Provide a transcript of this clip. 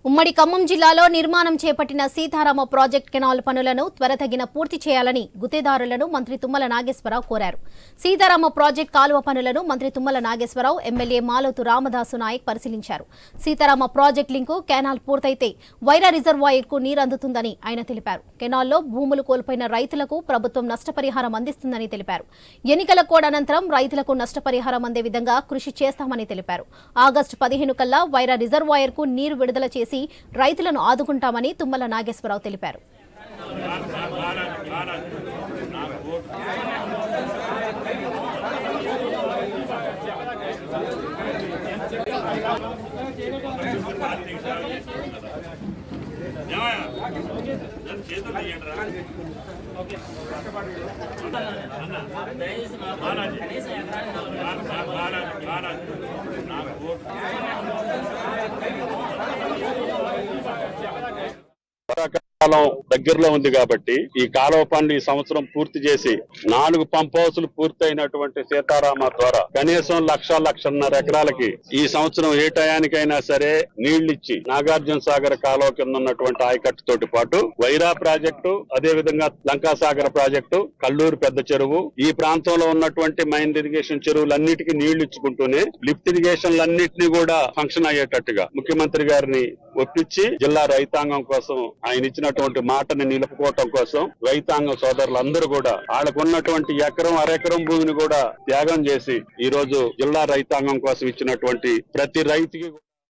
ఉమ్మడి ఖమ్మం జిల్లాలో నిర్మాణం చేపట్టిన సీతారామ ప్రాజెక్ట్ కెనాల్ పనులను త్వరితగిన పూర్తి చేయాలని గుత్తేదారులను మంత్రి తుమ్మల నాగేశ్వరరావు కోరారు. సీతారామ ప్రాజెక్ట్ కాలువ పనులను మంత్రి తుమ్మల నాగేశ్వరరావు ఎమ్మెల్యే మాలోతు రామదాసు నాయక్ పరిశీలించారు. సీతారామ ప్రాజెక్ట్ లింకు కెనాల్ పూర్తయితే వైరా రిజర్వాయర్కు నీరు అందుతుందని ఆయన తెలిపారు. కెనాల్లో భూములు కోల్పోయిన రైతులకు ప్రభుత్వం నష్టపరిహారం అందిస్తుందని తెలిపారు. ఎన్నికల కోడ్ అనంతరం రైతులకు నష్టపరిహారం అందే విధంగా కృషి చేస్తామని తెలిపారు. ఆగస్టు 15 కల్లా వైరా రిజర్వాయర్కు నీరు విడుదల చేసి రైతులను ఆదుకుంటామని తుమ్మల నాగేశ్వరరావు తెలిపారు. కాలం దగ్గరలో ఉంది కాబట్టి ఈ కాలువ పనులు ఈ సంవత్సరం పూర్తి చేసి 4 పంప్ హౌసులు పూర్తయినటువంటి సీతారామ ద్వారా కనీసం 1,00,000-1,50,000 ఎకరాలకి ఈ సంవత్సరం ఏ టయానికైనా సరే నీళ్లిచ్చి నాగార్జున సాగర్ కాలువ కింద ఉన్నటువంటి ఆయకట్టుతోటి పాటు వైరా ప్రాజెక్టు, అదే విధంగా లంకాసాగర్ ప్రాజెక్టు, కల్లూరు పెద్ద చెరువు, ఈ ప్రాంతంలో ఉన్నటువంటి మైన్ ఇరిగేషన్ చెరువులన్నిటికీ నీళ్లు ఇచ్చుకుంటూనే లిఫ్ట్ ఇరిగేషన్లన్నింటినీ కూడా ఫంక్షన్ అయ్యేటట్టుగా ముఖ్యమంత్రి గారిని ఒప్పించి జిల్లా రైతాంగం కోసం ఆయన ఇచ్చినటువంటి మాటని నిలుపుకోవటం కోసం రైతాంగ సోదరులందరూ కూడా వాళ్ళకు ఉన్నటువంటి ఎకరం అరెకరం భూమిని కూడా త్యాగం చేసి ఈ రోజు జిల్లా రైతాంగం కోసం ఇచ్చినటువంటి ప్రతి రైతుకి